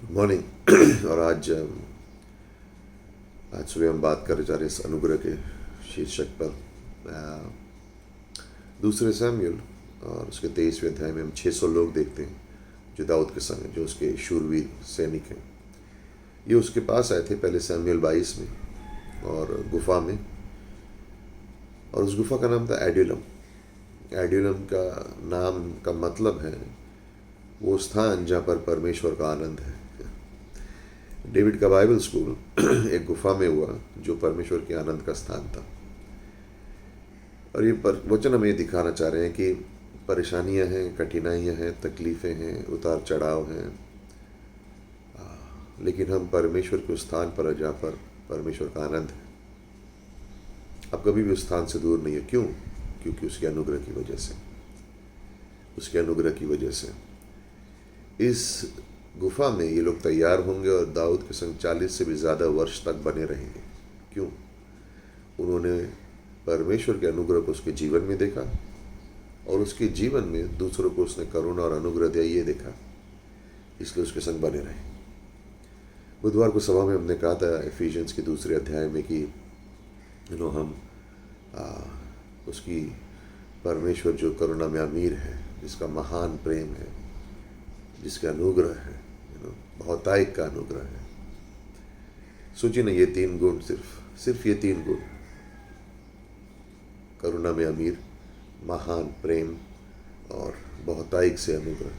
Morning. और आज सुबह हम बात करने जा रहे हैं इस अनुग्रह के शीर्षक पर। दूसरे सैमुएल और उसके 23वें अध्याय में हम 600 लोग देखते हैं जो दाऊद के संग हैं, जो उसके शूरवीर सैनिक हैं। ये उसके पास आए थे पहले सैमुएल 22 में और गुफा में, और उस गुफा का नाम था एड्युलम। एड्युलम का नाम का मतलब है वो स्थान जहाँ पर परमेश्वर का आनंद है। डेविड का बाइबल स्कूल एक गुफा में हुआ जो परमेश्वर के आनंद का स्थान था। और ये वचन हमें दिखाना चाह रहे हैं कि परेशानियां हैं, कठिनाइयां हैं, तकलीफ़ें हैं, उतार चढ़ाव हैं, लेकिन हम परमेश्वर के उस स्थान पर जहाँ पर परमेश्वर का आनंद है। अब कभी भी उस स्थान से दूर नहीं है। क्यों? क्योंकि उसके अनुग्रह की वजह से, उसके अनुग्रह की वजह से इस गुफा में ये लोग तैयार होंगे और दाऊद के संग 40 से भी ज़्यादा वर्ष तक बने रहेंगे। क्यों? उन्होंने परमेश्वर के अनुग्रह को उसके जीवन में देखा और उसके जीवन में दूसरों को उसने करुणा और अनुग्रह दिया, ये देखा, इसलिए उसके संग बने रहे। बुधवार को सभा में हमने कहा था एफिशियंस के 2 अध्याय में कि हम उसकी परमेश्वर जो करुणा में अमीर है, जिसका महान प्रेम है, जिसका अनुग्रह है, बहुतायत का अनुग्रह है। सोचिए ना, ये 3 गुण, सिर्फ ये 3 गुण, करुणा में अमीर, महान प्रेम और बहुतायत से अनुग्रह,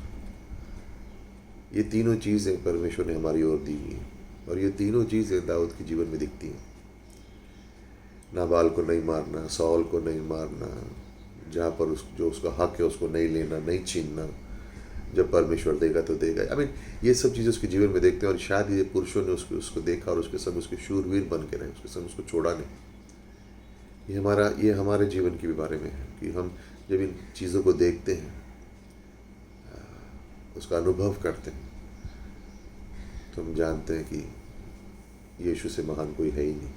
ये तीनों चीज़ें परमेश्वर ने हमारी ओर दी हैं और ये तीनों चीज़ें दाऊद के जीवन में दिखती हैं। नाबाल को नहीं मारना, सौल को नहीं मारना, जहाँ पर जो उसका हक है उसको नहीं लेना, नहीं छीनना, जब परमेश्वर देगा तो देगा। ये सब चीज़ें उसके जीवन में देखते हैं और शायद ये पुरुषों ने उसको देखा और उसके संग उसके शूरवीर बन के रहे, उसके संग उसको छोड़ा नहीं। ये हमारे जीवन के भी बारे में है कि हम जब इन चीज़ों को देखते हैं, उसका अनुभव करते हैं, तो हम जानते हैं कि यीशु से महान कोई है ही नहीं।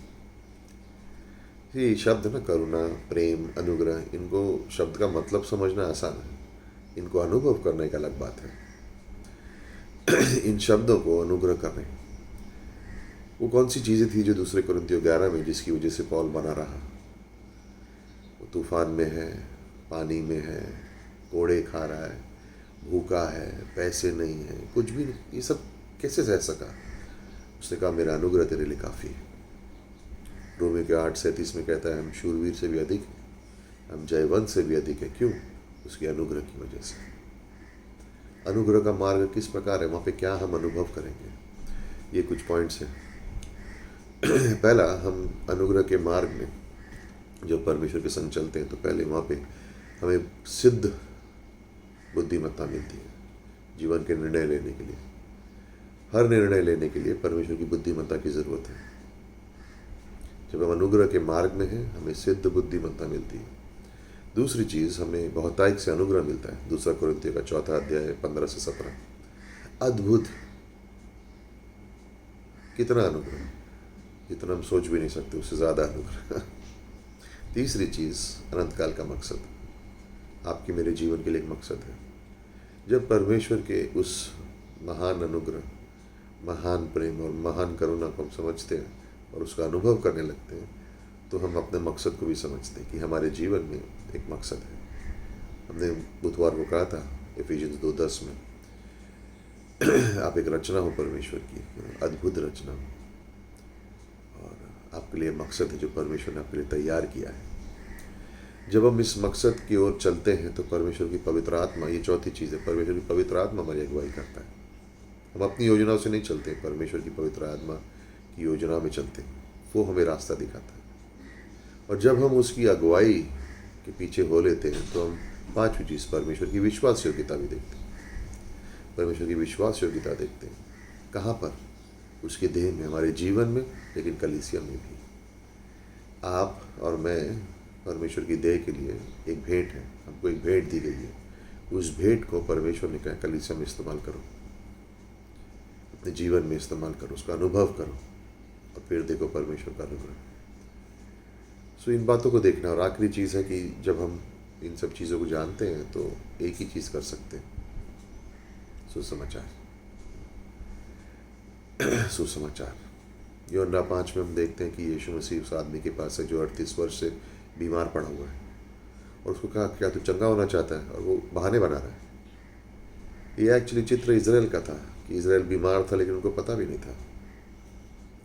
ये शब्द ना, करुणा, प्रेम, अनुग्रह, इनको शब्द का मतलब समझना आसान है, इनको अनुभव करने का अलग बात है। इन शब्दों को अनुग्रह कर रहे हैं। वो कौन सी चीज़ें थी जो 2 कुरिन्थियों 11 में जिसकी वजह से पौल बना रहा? वो तूफान में है, पानी में है, कोड़े खा रहा है, भूखा है, पैसे नहीं है, कुछ भी नहीं, ये सब कैसे सह सका? उसने कहा मेरा अनुग्रह तेरे लिए काफ़ी है। रोमी के 8:37 में कहता है हम शूरवीर से भी अधिक, हम जयवंत से भी अधिक है। क्यों? उसके अनुग्रह की वजह से। अनुग्रह का मार्ग किस प्रकार है, वहाँ पे क्या हम अनुभव करेंगे, ये कुछ पॉइंट्स हैं। पहला, हम अनुग्रह के मार्ग में जब परमेश्वर के संग चलते हैं तो पहले वहाँ पे हमें सिद्ध बुद्धिमत्ता मिलती है जीवन के निर्णय लेने के लिए। हर निर्णय लेने के लिए परमेश्वर की बुद्धिमत्ता की ज़रूरत है। जब हम अनुग्रह के मार्ग में हैं, हमें सिद्ध बुद्धिमत्ता मिलती है। दूसरी चीज़, हमें बहुतायत से अनुग्रह मिलता है। 2 कुरिन्थियों का 4 अध्याय 15 से 17। अद्भुत, कितना अनुग्रह, जितना हम सोच भी नहीं सकते, उससे ज़्यादा अनुग्रह। तीसरी चीज़, अनंत काल का मकसद, आपके मेरे जीवन के लिए एक मकसद है। जब परमेश्वर के उस महान अनुग्रह, महान प्रेम और महान करुणा को हम समझते हैं और उसका अनुभव करने लगते हैं, तो हम अपने मकसद को भी समझते हैं कि हमारे जीवन में एक मकसद है। हमने बुधवार को कहा था एफिशियंस 2:10 में, आप एक रचना हो परमेश्वर की, अद्भुत रचना, और आपके लिए मकसद है जो परमेश्वर ने आपके लिए तैयार किया है। जब हम इस मकसद की ओर चलते हैं तो परमेश्वर की पवित्र आत्मा, ये चौथी चीज़ है, परमेश्वर की पवित्र आत्मा हमारी अगुवाई करता है। हम अपनी योजनाओं से नहीं चलते, परमेश्वर की पवित्र आत्मा की योजना में चलते हैं, वो हमें रास्ता दिखाता है। और जब हम उसकी अगुवाई के पीछे हो लेते हैं तो हम 5वीं चीज़, परमेश्वर की विश्वास योग्यता भी देखते हैं। परमेश्वर की विश्वास योग्यता देखते हैं कहाँ पर? उसके देह में, हमारे जीवन में, लेकिन कलीसिया में भी। आप और मैं परमेश्वर की देह के लिए एक भेंट है, हमको एक भेंट दी गई है। उस भेंट को परमेश्वर ने कहा कलीसिया में इस्तेमाल करो, अपने जीवन में इस्तेमाल करो, उसका अनुभव करो, और फिर देखो परमेश्वर का अनुग्रह। सो इन बातों को देखना। और आखिरी चीज़ है कि जब हम इन सब चीज़ों को जानते हैं तो एक ही चीज़ कर सकते हैं, सुसमाचार। सुसमाचार। यूहन्ना 5 में हम देखते हैं कि यीशु मसीह उस आदमी के पास है जो 38 वर्ष से बीमार पड़ा हुआ है, और उसको कहा क्या तू चंगा होना चाहता है, और वो बहाने बना रहा है। ये एक्चुअली चित्र इजराइल का था कि इजराइल बीमार था लेकिन उनको पता भी नहीं था,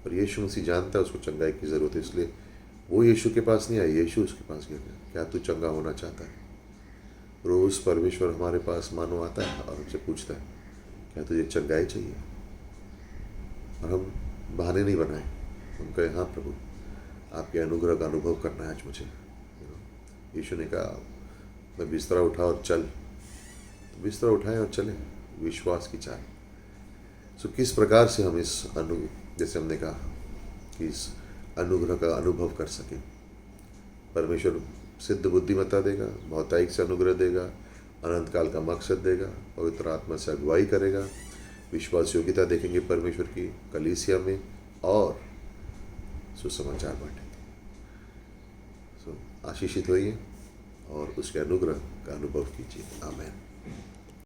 और यीशु मसीह जानता है उसको चंगाई की ज़रूरत है, इसलिए वो यीशु के पास नहीं आया, यीशु उसके पास गया क्या तू चंगा होना चाहता है। रोज़ परमेश्वर हमारे पास मानो आता है और हमसे पूछता है क्या तुझे चंगाई चाहिए, और हम बहाने नहीं बनाए, हम कहे हाँ प्रभु आपके अनुग्रह का अनुभव करना है आज मुझे। यीशु ने कहा मैं बिस्तरा उठा और चल, तो बिस्तरा उठाए और चले, विश्वास की चाल। सो किस प्रकार से हम इस जैसे हमने कहा कि इस अनुग्रह का अनुभव कर सकें। परमेश्वर सिद्ध बुद्धिमत्ता देगा, बहुतायिक से अनुग्रह देगा, अनंत काल का मकसद देगा, पवित्र आत्मा से अगुवाई करेगा, विश्वास योग्यता देखेंगे परमेश्वर की कलीसिया में, और सुसमाचार बांटेंगे। सो आशीषित होइए और उसके अनुग्रह का अनुभव कीजिए। आमीन।